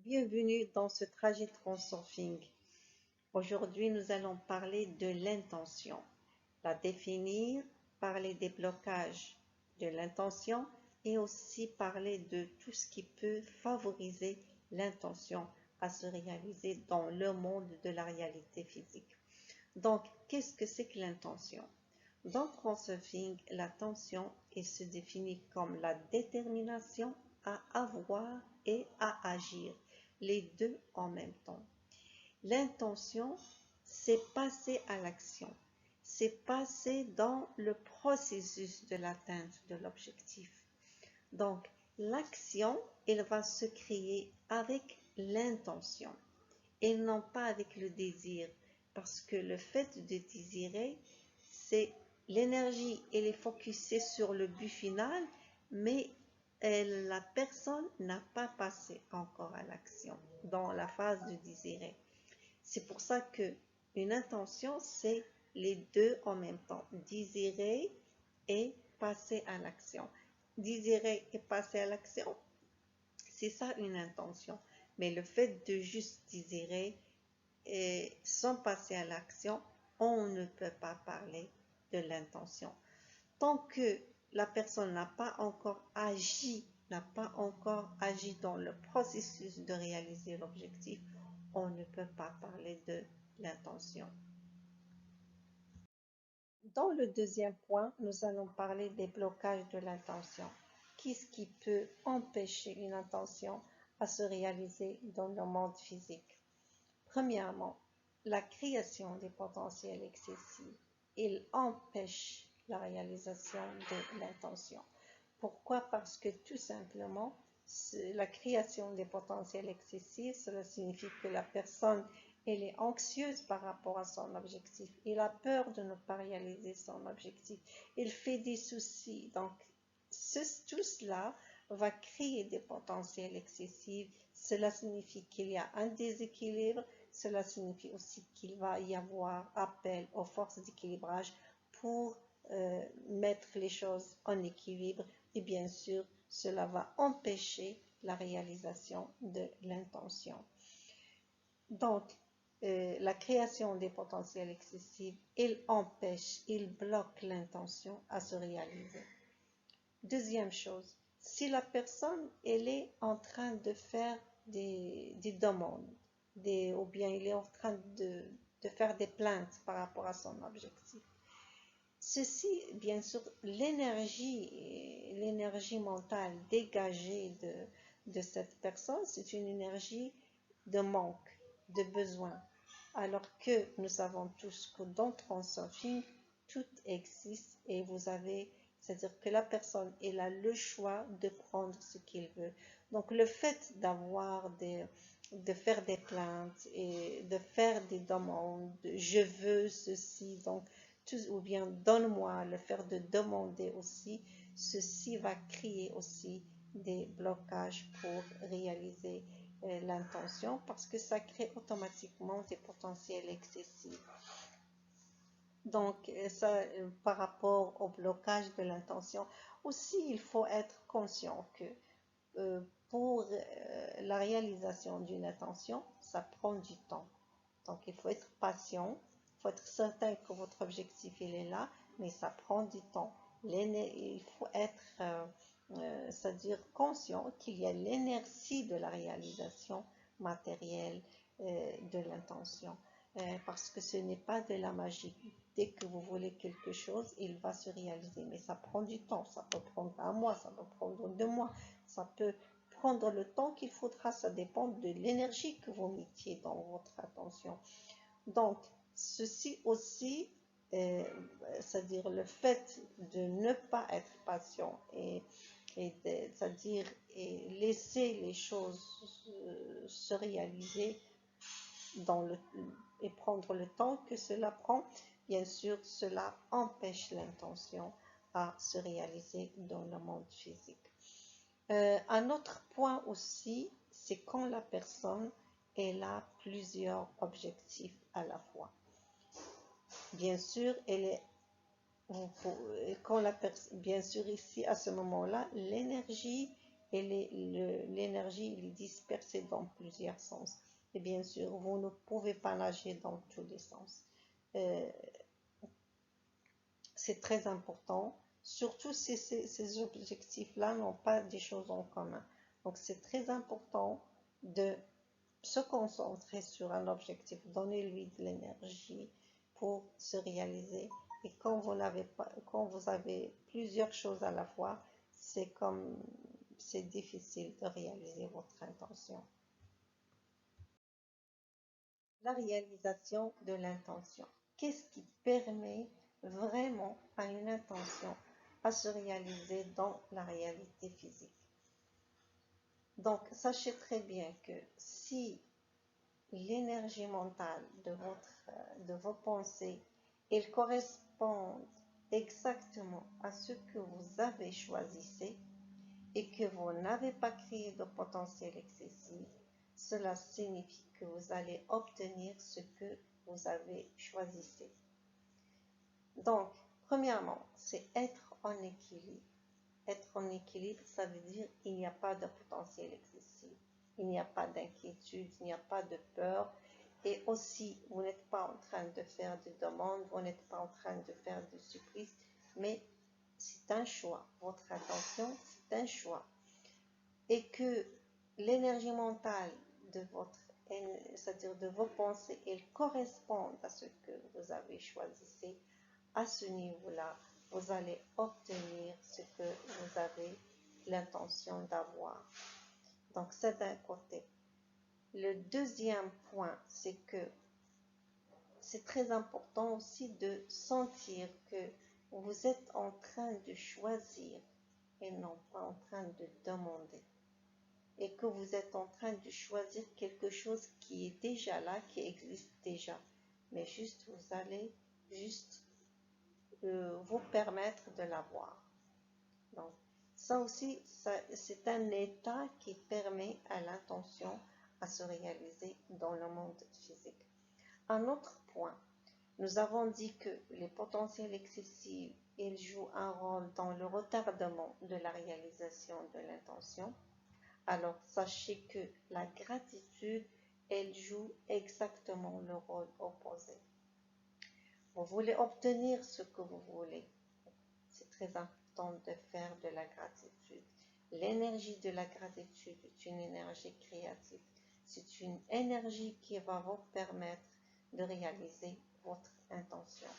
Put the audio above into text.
Bienvenue dans ce trajet Transurfing. Aujourd'hui, nous allons parler de l'intention, la définir, parler des blocages de l'intention et aussi parler de tout ce qui peut favoriser l'intention à se réaliser dans le monde de la réalité physique. Donc, qu'est-ce que c'est que l'intention? Dans Transurfing, l'intention se définit comme la détermination à avoir et à agir, les deux en même temps. L'intention, c'est passer à l'action, c'est passer dans le processus de l'atteinte de l'objectif. Donc, l'action, elle va se créer avec l'intention et non pas avec le désir, parce que le fait de désirer, c'est l'énergie, elle est focusée sur le but final, mais la personne n'a pas passé encore à l'action dans la phase de désirer. C'est pour ça que une intention, c'est les deux en même temps, désirer et passer à l'action. Désirer et passer à l'action, c'est ça une intention. Mais le fait de juste désirer et sans passer à l'action, on ne peut pas parler de l'intention. Tant que la personne n'a pas encore agi dans le processus de réaliser l'objectif, on ne peut pas parler de l'intention. Dans le deuxième point, nous allons parler des blocages de l'intention. Qu'est-ce qui peut empêcher une intention à se réaliser dans le monde physique? Premièrement, la création des potentiels excessifs. Il empêche la réalisation de l'intention. Pourquoi? Parce que tout simplement, la création des potentiels excessifs, cela signifie que la personne, elle est anxieuse par rapport à son objectif. Il a peur de ne pas réaliser son objectif. Il fait des soucis. Donc, tout cela va créer des potentiels excessifs. Cela signifie qu'il y a un déséquilibre. Cela signifie aussi qu'il va y avoir appel aux forces d'équilibrage pour mettre les choses en équilibre. Et bien sûr, cela va empêcher la réalisation de l'intention. Donc, la création des potentiels excessifs, il empêche, il bloque l'intention à se réaliser. Deuxième chose, si la personne, elle est en train de faire des demandes, ou bien il est en train de faire des plaintes par rapport à son objectif, ceci, bien sûr, l'énergie mentale dégagée de cette personne, c'est une énergie de manque, de besoin. Alors que nous savons tous que dans Transurfing, tout existe et vous avez, c'est-à-dire que la personne, elle a le choix de prendre ce qu'il veut. Donc le fait de faire des plaintes et de faire des demandes, je veux ceci, donc ou bien donne-moi, le fait de demander aussi, ceci va créer aussi des blocages pour réaliser l'intention parce que ça crée automatiquement des potentiels excessifs. Donc, ça, par rapport au blocage de l'intention, aussi il faut être conscient que pour la réalisation d'une intention, ça prend du temps. Donc, il faut être patient, il faut être certain que votre objectif il est là, mais ça prend du temps. Il faut être, c'est-à-dire conscient qu'il y a l'inertie de la réalisation matérielle de l'intention. Parce que ce n'est pas de la magie. Dès que vous voulez quelque chose, il va se réaliser. Mais ça prend du temps. Ça peut prendre un mois, ça peut prendre 2 mois. Ça peut prendre le temps qu'il faudra. Ça dépend de l'énergie que vous mettiez dans votre attention. Donc, ceci aussi, c'est-à-dire le fait de ne pas être patient c'est-à-dire laisser les choses se réaliser et prendre le temps que cela prend, bien sûr, cela empêche l'intention à se réaliser dans le monde physique. Un autre point aussi, c'est quand la personne elle a plusieurs objectifs à la fois. Bien sûr, bien sûr ici, à ce moment-là, l'énergie et l'énergie est dispersée dans plusieurs sens. Et bien sûr, vous ne pouvez pas nager dans tous les sens. C'est très important, surtout si ces objectifs-là n'ont pas des choses en commun. Donc, c'est très important de se concentrer sur un objectif, donnez-lui de l'énergie pour se réaliser. Et quand vous avez plusieurs choses à la fois, c'est difficile de réaliser votre intention. La réalisation de l'intention. Qu'est-ce qui permet vraiment à une intention à se réaliser dans la réalité physique? Donc, sachez très bien que si l'énergie mentale de vos pensées, elles correspondent exactement à ce que vous avez choisi et que vous n'avez pas créé de potentiel excessif, cela signifie que vous allez obtenir ce que vous avez choisi. Donc, premièrement, c'est être en équilibre. Être en équilibre, ça veut dire qu'il n'y a pas de potentiel excessif, il n'y a pas d'inquiétude, il n'y a pas de peur. Et aussi, vous n'êtes pas en train de faire des demandes, vous n'êtes pas en train de faire des supplices, mais c'est un choix. Votre attention, c'est un choix. Et que l'énergie mentale c'est-à-dire de vos pensées, elle correspond à ce que vous avez choisi. À ce niveau-là, vous allez obtenir ce que vous avez l'intention d'avoir. Donc, c'est d'un côté. Le deuxième point, c'est que c'est très important aussi de sentir que vous êtes en train de choisir et non pas en train de demander. Et que vous êtes en train de choisir quelque chose qui est déjà là, qui existe déjà. Mais juste, vous allez juste vous permettre de l'avoir. Donc, ça aussi, c'est un état qui permet à l'intention à se réaliser dans le monde physique. Un autre point, nous avons dit que les potentiels excessifs, ils jouent un rôle dans le retardement de la réalisation de l'intention. Alors, sachez que la gratitude, elle joue exactement le rôle opposé. Vous voulez obtenir ce que vous voulez. C'est très important de faire de la gratitude. L'énergie de la gratitude est une énergie créative. C'est une énergie qui va vous permettre de réaliser votre intention.